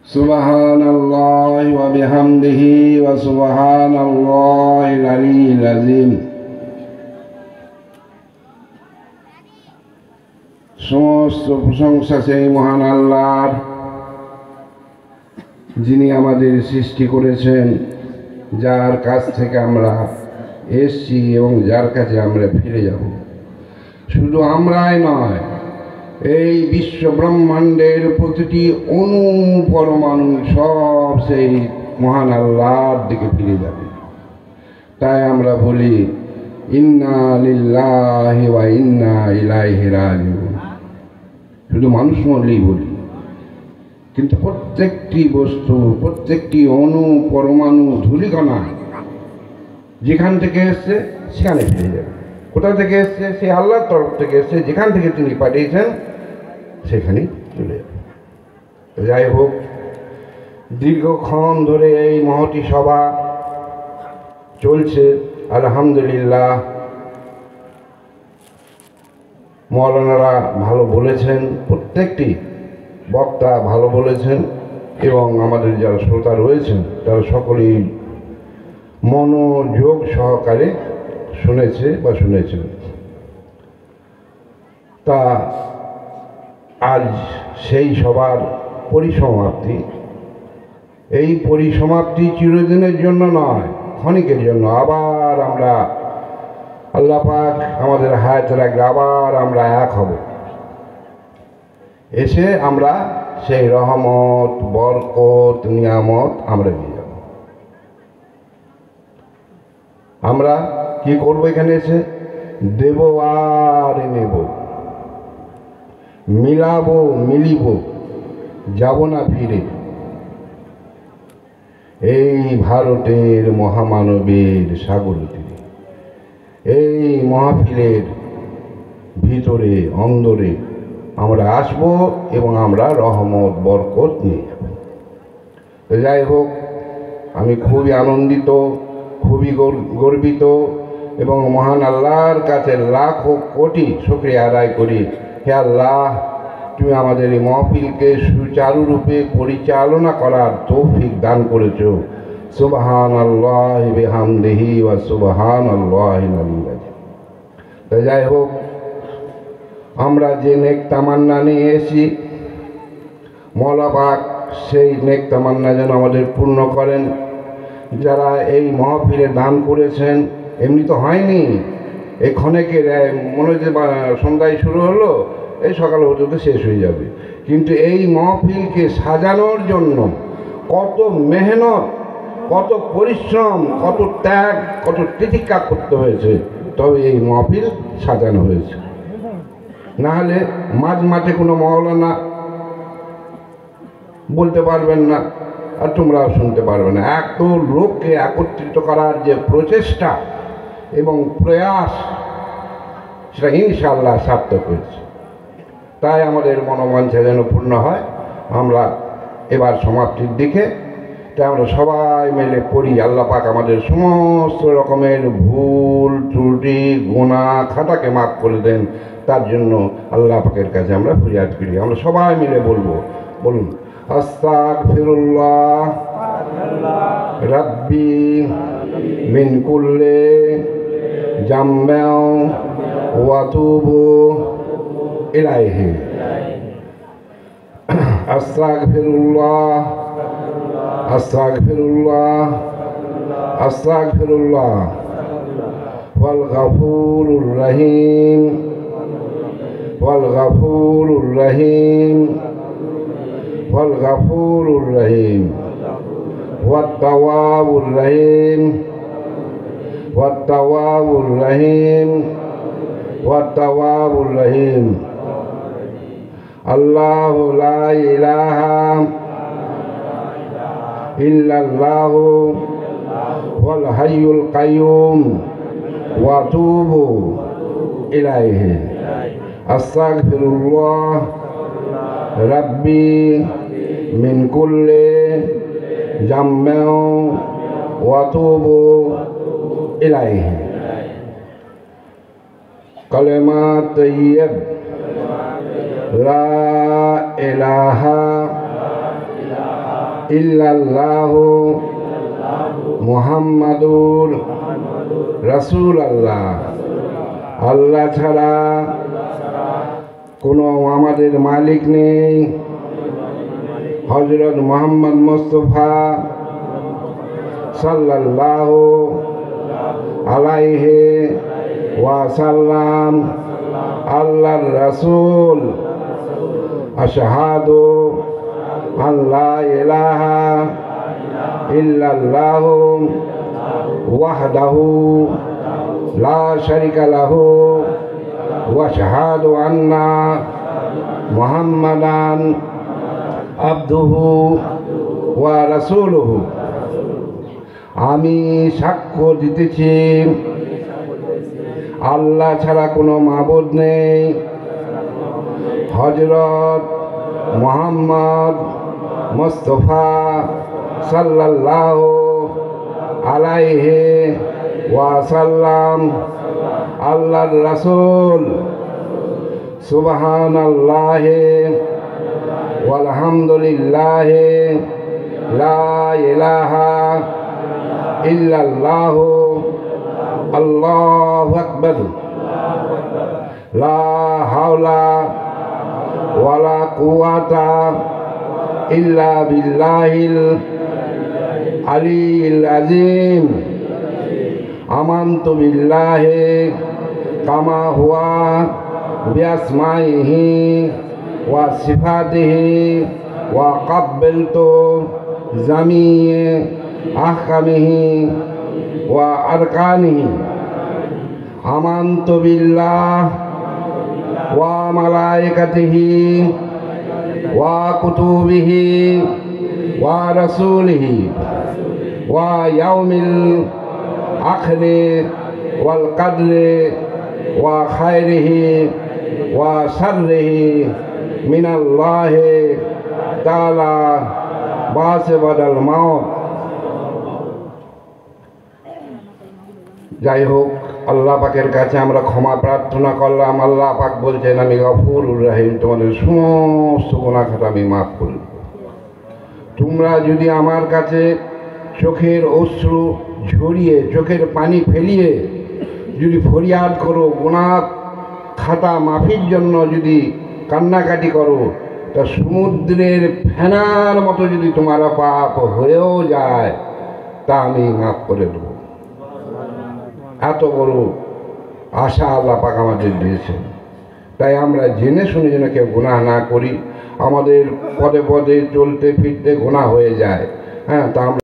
সুবহানাল্লাহি ওয়া বিহামদিহি ওয়া সুবহানাল্লাহিল আলিয়্যিল আযীম। সমস্ত প্রশংসা সেই মহান আল্লাহর, যিনি আমাদের সৃষ্টি করেছেন, যার কাছ থেকে আমরা এসেছি এবং যার কাছে আমরা ফিরে যাব। শুধু আমরাই নয়, এই বিশ্ব ব্রহ্মাণ্ডের প্রতিটি অণু পরমাণু সব সেই মহান আল্লাহর দিকে ফিরে যাবে। তাই আমরা বলি ইন্না লিল্লাহি ওয়া ইন্না ইলাইহি রাজিউন। শুধু মানুষ মরলেই বলি, কিন্তু প্রত্যেকটি বস্তু, প্রত্যেকটি অণু পরমাণু ধূলিকণা যেখান থেকে এসছে সেখানে ফিরে যাবে। কোথা থেকে এসছে? সেই আল্লাহর তরফ থেকে এসছে, যেখান থেকে তিনি পাঠিয়েছেন সেখানেই চলে যাবে। যাই হোক, দীর্ঘক্ষণ ধরে এই মহতি সভা চলছে, আলহামদুলিল্লাহ। মৌলানারা ভালো বলেছেন, প্রত্যেকটি বক্তা ভালো বলেছেন, এবং আমাদের যারা শ্রোতা রয়েছেন তারা সকলেই মনোযোগ সহকারে শুনেছে বা শুনেছেন। তা আজ সেই সবার পরিসমাপ্তি। এই পরিসমাপ্তি চিরদিনের জন্য নয়, ক্ষণিকের জন্য। আবার আমরা আল্লাহ পাক আমাদের হায়াতে রাখলে আবার আমরা এক হব, এসে আমরা সেই রহমত, বরকত, নিয়ামত আমরা নিয়ে যাব। আমরা কি করবো? এখানে এসে দেব আর নেব, মিলাবো মিলিব, যাব না ফিরে। এই ভারতের মহামানবের সাগর তীরে, এই মাহফিলের ভিতরে অন্দরে আমরা আসবো এবং আমরা রহমত বরকত নিয়ে যাব। তো যাই হোক, আমি খুবই আনন্দিত, খুবই গর্বিত, এবং মহান আল্লাহর কাছে লাখো কোটি শুকরিয়া আদায় করি। হে আল্লাহ, তুমি আমাদের এই মাহফিলকে সুচারুরূপে পরিচালনা করার তৌফিক দান করেছো। সুবহানাল্লাহি বিহামদিহি ওয়া সুবহানাল্লাহিল আলিয়্যিল আযীম। তো যাই হোক, আমরা যে নেক তামান্না নিয়ে এসেছি, মওলা পাক সেই নেক তামান্না যেন আমাদের পূর্ণ করেন। যারা এই মাহফিলে দান করেছেন, এমনি তো হয়নি, এই ক্ষণেকের মনে হচ্ছে সন্ধ্যায় শুরু হলো, এই সকাল পর্যন্ত শেষ হয়ে যাবে। কিন্তু এই মাহফিলকে সাজানোর জন্য কত মেহনত, কত পরিশ্রম, কত ত্যাগ, কত তিতিক্ষা করতে হয়েছে, তবে এই মাহফিল সাজানো হয়েছে। না হলে মাঝ মাঠে কোনো মওলানা বলতে পারবেন না, আর তোমরাও শুনতে পারবে না। এত লোককে একত্রিত করার যে প্রচেষ্টা এবং প্রয়াস, সেটা ইনশাআল্লাহ সার্থক হয়েছে। তাই আমাদের মনোবাঞ্ছা যেন পূর্ণ হয়। আমরা এবার সমাপ্তির দিকে, তাই আমরা সবাই মিলে পড়ি, আল্লাহ পাক আমাদের সমস্ত রকমের ভুল ত্রুটি গুনাহ খাতাকে মাফ করে দেন। তার জন্য আল্লাহ পাকের কাছে আমরা ফরিয়াদ করি। আমরা সবাই মিলে বলবো, বলুন আস্তাগফিরুল্লাহ রাব্বি মিন কুল্লি জামবিন ওয়া আতুবু ইলাইহি। আস্তাগফিরুল্লাহ আস্তাগফিরুল্লাহ আস্তাগফিরুল্লাহ ওয়াল গফুরুর রহিম ওয়াল গফুরুর রহিম ওয়াল গফুরুর রহিম ওয়াত তাওয়াবুর রহিম ওয়াত তাওয়াবুর রহিম ওয়াত তাওয়াবুর রহিম। আল্লাহু লা ইলাহা ইল্লাল্লাহু ওয়াল হাইয়ুল কাইয়ুম ওয়া আতুবু ইলাইহি। আস্তাগফিরুল্লাহ রাব্বি মিন কুল্লি জামবিন ওয়া আতুবু ইলাইহি। কালেমা তাইয়্যিব লা ইলাহা ইল্লাল্লাহু মুহাম্মাদুর রাসূলুল্লাহ। আল্লাহ ছাড়া কোনো আমাদের মালিক নেই। হযরত মুহাম্মদ মুস্তাফা সাল্লাল্লাহু আলাইহি ওয়াসাল্লাম আল্লাহর রাসূল। আশহাদু আল্লা ইলাহা ইল্লাল্লাহু ওয়াহদাহু লা শারীকা লাহু ওয়া আশহাদু আন্না মুহাম্মাদান আবদুহু ওয়া রাসূলুহু। আমি সাক্ষ্য দিতেছি আল্লাহ ছাড়া কোনো মাবুদ নেই। হযরত মুহাম্মদ মুস্তাফা সাল্লাল্লাহু আলাইহি ওয়াসাল্লাম আল্লাহর রাসূল। সুবহানাল্লাহি ওয়ালহামদুলিল্লাহি লা ইলাহা ইল্লাল্লাহু আল্লাহু আকবার। লা হাওলা ওয়ালা কুওয়াতা ইল্লা বিল্লাহিল আলিয়্যিল আযীম। আমানতু বিল্লাহি কামা হুয়া বিআসমাইহি ওয়া সিফাতিহি ওয়া ক্বাব্বালতু জামি'a আহকামিহি ওয়া আরকানিহি। আমানতু বিল্লাহ ওয়া মালাইকাতিহি ওয়া কুতুবিহি ওয়া রাসূলিহি ওয়া ইয়াউমিল আখিরি ওয়াল কদরি ওয়া খায়রিহি ওয়া শাররিহি মিনাল্লাহি তাআলা বা'দাল মাউত। যাই হোক, আল্লাহ পাকের কাছে আমরা ক্ষমা প্রার্থনা করলাম। আল্লাহ পাক বলছেন, আমি গফুরুর রহিম, তোমাদের সমস্ত গুনাহ খাতা আমি মাফ করি। তোমরা যদি আমার কাছে চোখের অশ্রু ঝরিয়ে, চোখের পানি ফেলিয়ে যদি ফরিয়াদ করো, গুনাহ খাতা মাফির জন্য যদি কান্নাকাটি করো, তা সমুদ্রের ফেনার মতো যদি তোমার পাপ হয়েও যায়, তা আমি মাফ করে দেব। এত বড় আশা আল্লাহ পাক আমাদের দিয়েছেন। তাই আমরা জেনে শুনে যেন কেউ গুনাহ না করি। আমাদের পদে পদে চলতে ফিরতে গুনাহ হয়ে যায়, তা আমরা